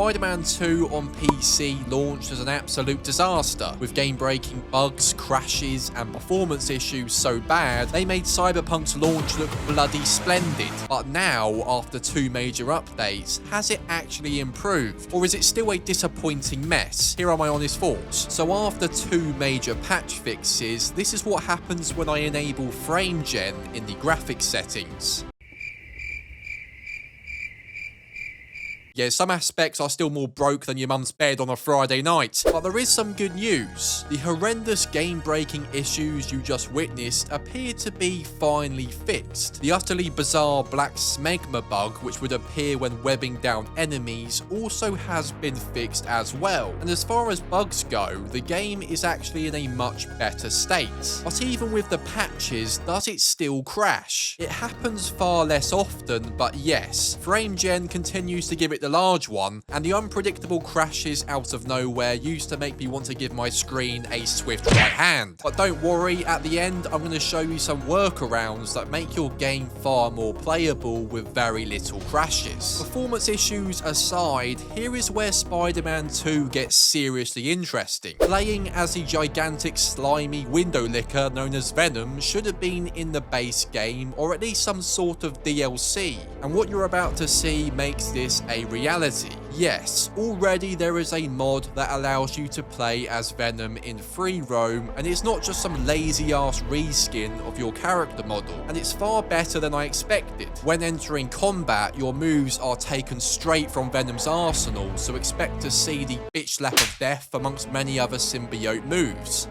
Spider-Man 2 on PC launched as an absolute disaster, with game-breaking bugs, crashes, and performance issues so bad they made Cyberpunk's launch look bloody splendid. But now, after 2 major updates, has it actually improved? Or is it still a disappointing mess? Here are my honest thoughts. So after 2 major patch fixes, this is what happens when I enable frame gen in the graphics settings. Yeah, some aspects are still more broke than your mum's bed on a Friday night, but there is some good news. The horrendous game-breaking issues you just witnessed appear to be finally fixed. The utterly bizarre black smegma bug, which would appear when webbing down enemies, also has been fixed as well. And as far as bugs go, the game is actually in a much better state. But even with the patches, does it still crash? It happens far less often, but yes, frame gen continues to give it the large one, and the unpredictable crashes out of nowhere used to make me want to give my screen a swift right hand. But don't worry, at the end I'm going to show you some workarounds that make your game far more playable with very little crashes. Performance issues aside, here is where Spider-Man 2 gets seriously interesting. Playing as the gigantic slimy window licker known as Venom should have been in the base game, or at least some sort of DLC, and what you're about to see makes this a reality. Yes, already there is a mod that allows you to play as Venom in free roam, and it's not just some lazy ass reskin of your character model, and it's far better than I expected. When entering combat, your moves are taken straight from Venom's arsenal, so expect to see the bitch slap of death amongst many other symbiote moves.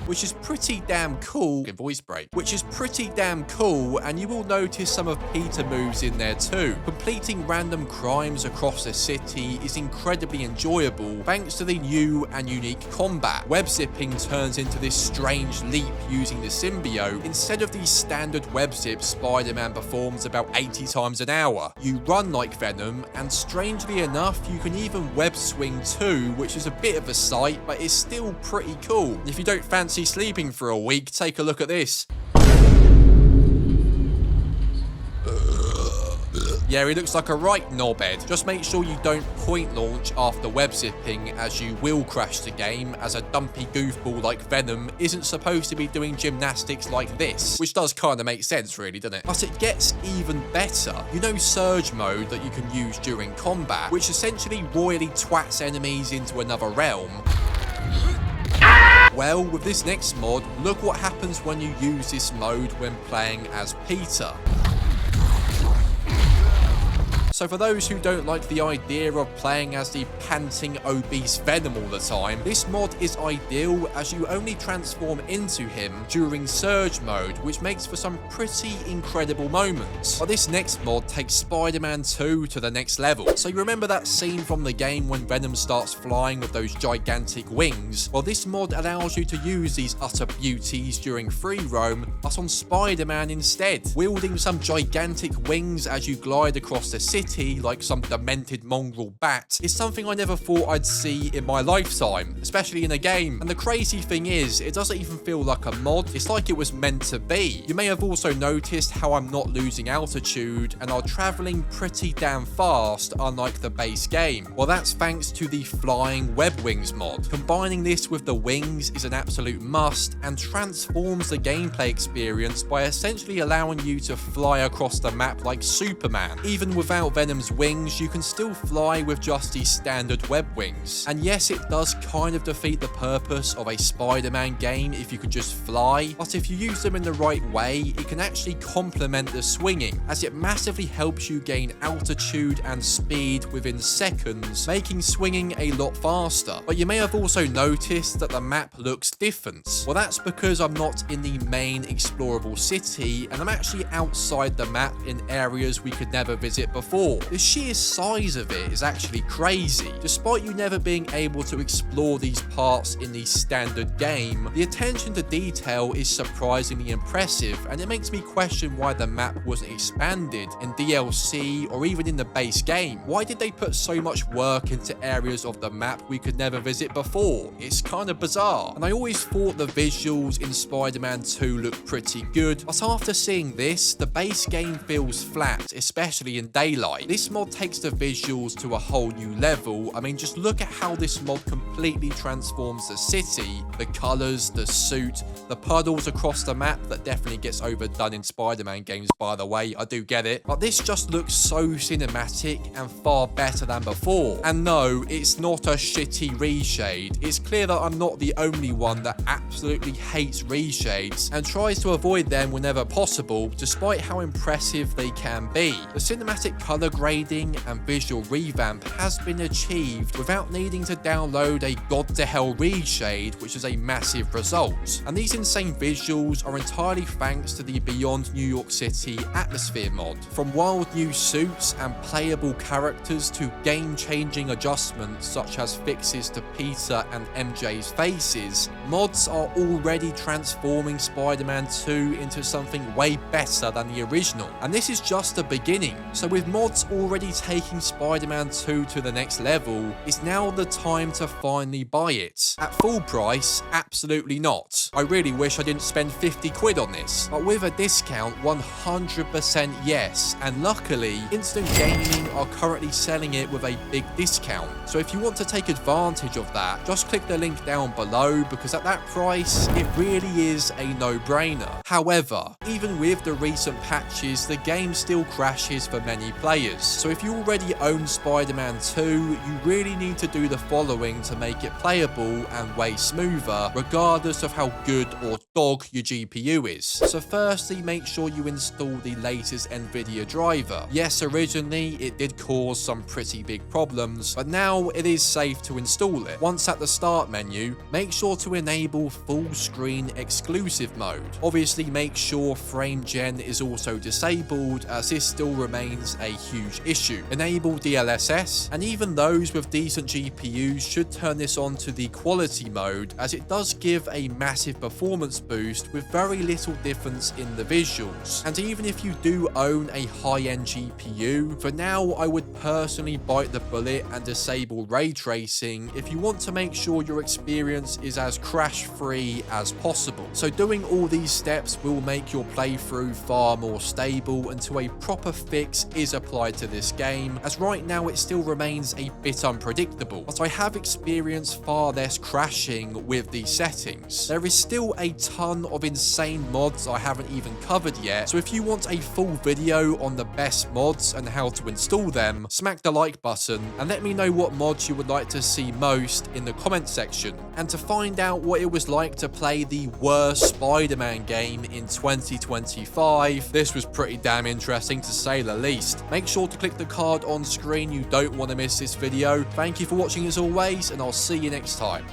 Which is pretty damn cool. Voice break. Which is pretty damn cool, and you will notice some of Peter moves in there too. Completing random crimes across the city is incredibly enjoyable thanks to the new and unique combat. Web zipping turns into this strange leap using the symbiote. Instead of the standard web zip Spider-Man performs about 80 times an hour. You run like Venom, and strangely enough, you can even web swing too, which is a bit of a sight, but it's still pretty cool. If you don't fancy sleeping for a week, take a look at this. Yeah, he looks like a right knobhead. Just make sure you don't point launch after web zipping, as you will crash the game, as a dumpy goofball like Venom isn't supposed to be doing gymnastics like this. Which does kind of make sense really, doesn't it? But it gets even better. You know Surge mode that you can use during combat, which essentially royally twats enemies into another realm. Well, with this next mod, look what happens when you use this mode when playing as Peter. So for those who don't like the idea of playing as the panting obese Venom all the time, this mod is ideal as you only transform into him during Surge mode, which makes for some pretty incredible moments. But this next mod takes Spider-Man 2 to the next level. So you remember that scene from the game when Venom starts flying with those gigantic wings? Well, this mod allows you to use these utter beauties during free roam, but on Spider-Man instead, wielding some gigantic wings as you glide across the city like some demented mongrel bat is something I never thought I'd see in my lifetime, especially in a game. And the crazy thing is, it doesn't even feel like a mod, it's like it was meant to be. You may have also noticed how I'm not losing altitude and are travelling pretty damn fast, unlike the base game. Well, that's thanks to the Flying Web Wings mod. Combining this with the wings is an absolute must and transforms the gameplay experience by essentially allowing you to fly across the map like Superman. Even without Venom's wings, you can still fly with just the standard web wings. And yes, it does kind of defeat the purpose of a Spider-Man game if you could just fly, but if you use them in the right way, it can actually complement the swinging, as it massively helps you gain altitude and speed within seconds, making swinging a lot faster. But you may have also noticed that the map looks different. Well, that's because I'm not in the main explorable city, and I'm actually outside the map in areas we could never visit before. The sheer size of it is actually crazy. Despite you never being able to explore these parts in the standard game, the attention to detail is surprisingly impressive, and it makes me question why the map wasn't expanded in DLC or even in the base game. Why did they put so much work into areas of the map we could never visit before? It's kind of bizarre. And I always thought the visuals in Spider-Man 2 looked pretty good, but after seeing this, the base game feels flat, especially in daylight. why. This mod takes the visuals to a whole new level. I mean, just look at how this mod completely transforms the city, the colors, the suit, the puddles across the map. That definitely gets overdone in Spider-Man games, by the way, I do get it. But this just looks so cinematic and far better than before. And no, it's not a shitty reshade. It's clear that I'm not the only one that absolutely hates reshades and tries to avoid them whenever possible, despite how impressive they can be. The cinematic color grading and visual revamp has been achieved without needing to download a god to hell reshade, which is a massive result. And these insane visuals are entirely thanks to the Beyond New York City Atmosphere mod. From wild new suits and playable characters to game-changing adjustments such as fixes to Peter and MJ's faces, mods are already transforming Spider-Man 2 into something way better than the original. And this is just the beginning. So with mods already taking Spider-Man 2 to the next level, it's now the time to finally buy it. At full price, absolutely not. I really wish I didn't spend 50 quid on this. But with a discount, 100% yes. And luckily, Instant Gaming are currently selling it with a big discount. So if you want to take advantage of that, just click the link down below, because at that price, it really is a no-brainer. However, even with the recent patches, the game still crashes for many players. So if you already own Spider-Man 2, you really need to do the following to make it playable and way smoother, regardless of how good or dog your GPU is. So firstly, make sure you install the latest NVIDIA driver. Yes, originally it did cause some pretty big problems, but now it is safe to install it. Once at the start menu, make sure to enable full screen exclusive mode. Obviously, make sure frame gen is also disabled, as this still remains a huge issue. Enable DLSS, and even those with decent GPUs should turn this on to the quality mode, as it does give a massive performance boost with very little difference in the visuals. And even if you do own a high-end GPU, for now I would personally bite the bullet and disable ray tracing if you want to make sure your experience is as crash-free as possible. So doing all these steps will make your playthrough far more stable until a proper fix is applied to this game, as right now it still remains a bit unpredictable. But I have experienced far less crashing with these settings. There is still a ton of insane mods I haven't even covered yet, so if you want a full video on the best mods and how to install them, smack the like button and let me know what mods you would like to see most in the comment section. And to find out what it was like to play the worst Spider-Man game in 2025, this was pretty damn interesting to say the least. Make sure to click the card on screen, you don't want to miss this video. Thank you for watching as always, and I'll see you next time.